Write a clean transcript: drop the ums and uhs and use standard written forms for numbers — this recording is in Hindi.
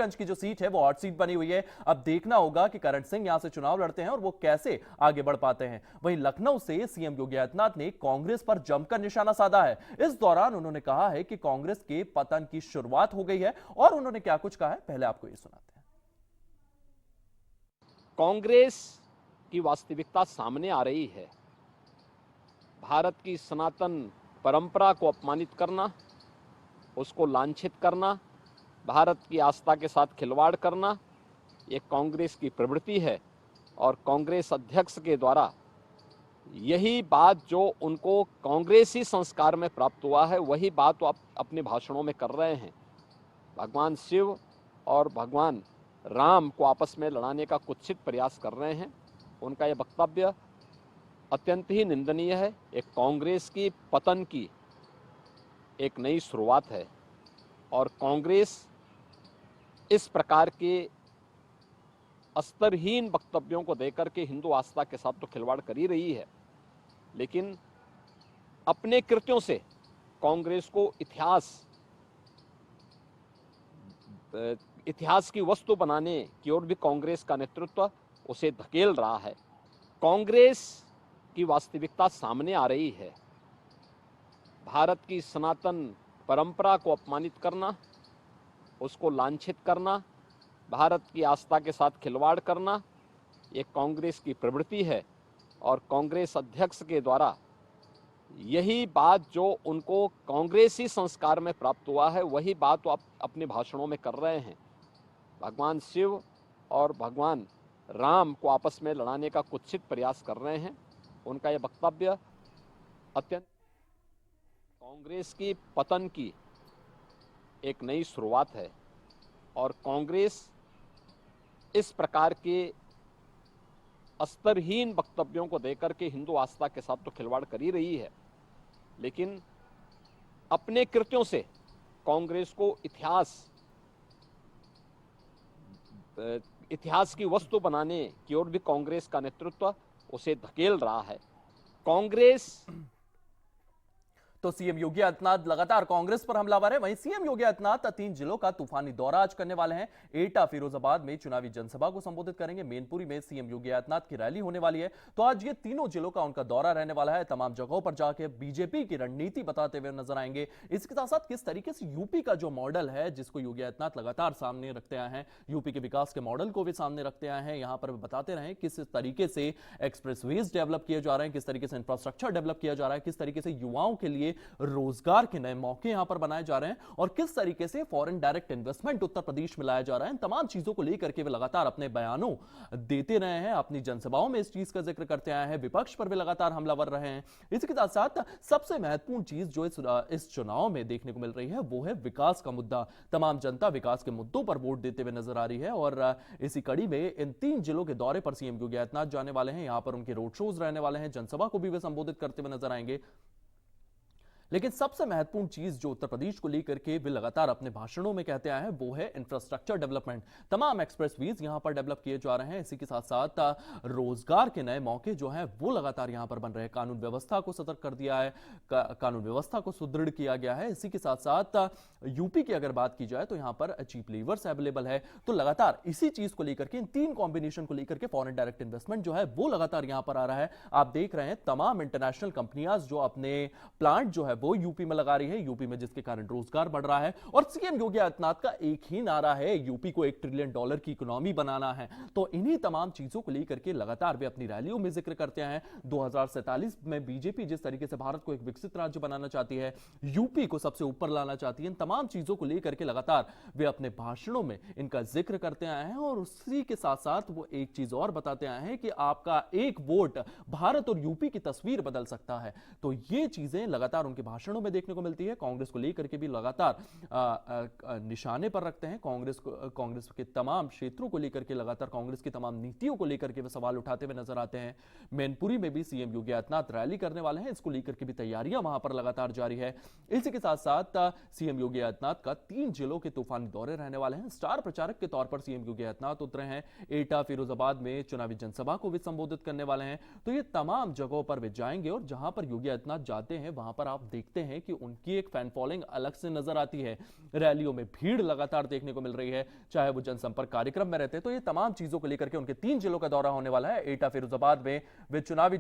मुफस्सिलगंज की जो सीट है वो हॉट सीट बनी हुई है। अब देखना होगा कि करण सिंह यहां से चुनाव लड़ते हैं और वो कैसे आगे बढ़ पाते हैं। वहीं लखनऊ से सीएम योगी आदित्यनाथ ने कांग्रेस पर जमकर निशाना साधा है। इस दौरान उन्होंने कहा है कि कांग्रेस के पतन की शुरुआत हो गई है और उन्होंने क्या कुछ कहा है, पहले आपको ये सुनाते हैं। कांग्रेस की वास्तविकता सामने आ रही है। भारत की सनातन परंपरा को अपमानित करना, उसको लांछित करना, भारत की आस्था के साथ खिलवाड़ करना, ये कांग्रेस की प्रवृत्ति है। और कांग्रेस अध्यक्ष के द्वारा यही बात जो उनको कांग्रेसी संस्कार में प्राप्त हुआ है, वही बात वो अपने भाषणों में कर रहे हैं। भगवान शिव और भगवान राम को आपस में लड़ाने का कुत्सित प्रयास कर रहे हैं। उनका यह वक्तव्य अत्यंत ही निंदनीय है। एक कांग्रेस की पतन की एक नई शुरुआत है और कांग्रेस इस प्रकार के स्तरहीन वक्तव्यों को देकर के हिंदू आस्था के साथ तो खिलवाड़ कर ही रही है, लेकिन अपने कृत्यों से कांग्रेस को इतिहास की वस्तु बनाने की ओर भी कांग्रेस का नेतृत्व उसे धकेल रहा है। कांग्रेस की वास्तविकता सामने आ रही है। भारत की सनातन परंपरा को अपमानित करना, उसको लांछित करना, भारत की आस्था के साथ खिलवाड़ करना, ये कांग्रेस की प्रवृत्ति है। और कांग्रेस अध्यक्ष के द्वारा यही बात जो उनको कांग्रेसी संस्कार में प्राप्त हुआ है, वही बात वो अपने भाषणों में कर रहे हैं। भगवान शिव और भगवान राम को आपस में लड़ाने का कुत्सित प्रयास कर रहे हैं। उनका यह वक्तव्य अत्यंत कांग्रेस की पतन की एक नई शुरुआत है और कांग्रेस इस प्रकार के स्तरहीन वक्तव्यों को देकर के हिंदू आस्था के साथ तो खिलवाड़ कर ही रही है, लेकिन अपने कृत्यों से कांग्रेस को इतिहास की वस्तु बनाने की ओर भी कांग्रेस का नेतृत्व उसे धकेल रहा है। कांग्रेस तो सीएम योगी आदित्यनाथ लगातार कांग्रेस पर हमलावर है। वहीं सीएम योगी आदित्यनाथ 3 जिलों का तूफानी दौरा आज करने वाले हैं। एटा फिरोजाबाद में चुनावी जनसभा को संबोधित करेंगे। मैनपुरी में सीएम योगी आदित्यनाथ की रैली होने वाली है। तो आज ये तीनों जिलों का उनका दौरा रहने वाला है। तमाम जगहों पर जाकर बीजेपी की रणनीति बताते हुए नजर आएंगे। इसके साथ साथ किस तरीके से यूपी का जो मॉडल है, जिसको योगी आदित्यनाथ लगातार सामने रखते आए हैं, यूपी के विकास के मॉडल को भी सामने रखते आए हैं। यहां पर बताते रहे किस तरीके से एक्सप्रेसवेज डेवलप किए जा रहे हैं, किस तरीके से इंफ्रास्ट्रक्चर डेवलप किया जा रहा है, किस तरीके से युवाओं के लिए रोजगार के नए मौके यहां पर बनाए जा रहे हैं और किस तरीके से foreign direct investment Uttar Pradesh में लाया जा रहा है। इन तमाम चीजों को लेकर के वे लगातार अपने बयानों देते रहे हैं, अपनी जनसभाओं में इस चीज का जिक्र करते आए हैं। विपक्ष पर भी लगातार हमलावर रहे हैं। इसी के साथ साथ सबसे महत्वपूर्ण चीज जो इस चुनाव में देखने को मिल रही है वो है विकास का मुद्दा। तमाम जनता विकास के मुद्दों पर वोट देते हुए नजर आ रही है और इसी कड़ी में इन 3 जिलों के दौरे पर सीएम योगी आदित्यनाथ जाने वाले हैं। यहां पर उनके रोड शोज रहने वाले हैं, जनसभा को भी वे संबोधित करते हुए नजर आएंगे। लेकिन सबसे महत्वपूर्ण चीज जो उत्तर प्रदेश को लेकर के वे लगातार अपने भाषणों में कहते आए हैं वो है इंफ्रास्ट्रक्चर डेवलपमेंट। तमाम एक्सप्रेसवेज यहां पर डेवलप किए जा रहे हैं। इसी के साथ साथ रोजगार के नए मौके जो हैं वो लगातार यहां पर बन रहे हैं। कानून व्यवस्था को सतर्क कर दिया है, कानून व्यवस्था को सुदृढ़ किया गया है। इसी के साथ साथ यूपी की अगर बात की जाए तो यहां पर चीप लीवर्स अवेलेबल है। तो लगातार इसी चीज को लेकर के, इन 3 कॉम्बिनेशन को लेकर के फॉरेन डायरेक्ट इन्वेस्टमेंट जो है वो लगातार यहां पर आ रहा है। आप देख रहे हैं तमाम इंटरनेशनल कंपनियां जो अपने प्लांट जो है वो यूपी में लगा रही है, यूपी में, जिसके कारण रोजगार बढ़ रहा है। और सीएम योगी आदित्यनाथ का एक ही नारा है, यूपी को $1 ट्रिलियन की इकोनॉमी बनाना है। तो इन्हीं तमाम चीजों को लेकर के लगातार वे अपनी रैलियों में जिक्र करते हैं। 2047 में बीजेपी जिस तरीके से भारत को एक विकसित राज्य बनाना चाहती है, यूपी को सबसे ऊपर लाना चाहती है, इन तमाम चीजों को लेकर के लगातार वे अपने भाषणों में इनका जिक्र करते आए हैं। और उसी के साथ साथ वो एक चीज और बताते आए हैं कि आपका एक वोट भारत और यूपी की तस्वीर बदल सकता है। तो ये चीजें लगातार उनके भाषणों में देखने को मिलती है। कांग्रेस को लेकर के भी लगातार निशाने पर रखते हैं। कांग्रेस के तमाम क्षेत्रों को लेकर के लगातार कांग्रेस की तमाम नीतियों को लेकर के वे सवाल उठाते हुए नजर आते हैं। मैनपुरी में भी सीएम योगी आदित्यनाथ रैली करने वाले हैं। इसको लेकर के भी तैयारियां वहां पर लगातार जारी है। इसी के साथ साथ सीएम योगी आदित्यनाथ का 3 जिलों के तूफानी दौरे रहने वाले हैं। स्टार प्रचारक के तौर पर सीएम योगी आदित्यनाथ उतरे हैं। एटा फिरोजाबाद में चुनावी जनसभा को भी संबोधित करने वाले हैं। तो ये तमाम जगहों पर वे जाएंगे और जहां पर योगी आदित्यनाथ जाते हैं वहां पर आप देखते हैं कि उनकी एक फैन फॉलोइंग अलग से नजर आती है। रैलियों में भीड़ लगातार देखने को मिल रही है, चाहे वो जनसंपर्क कार्यक्रम में रहते हैं। तो ये तमाम चीजों को लेकर के उनके 3 जिलों का दौरा होने वाला है। एटा, फिरोजाबाद में वे चुनावी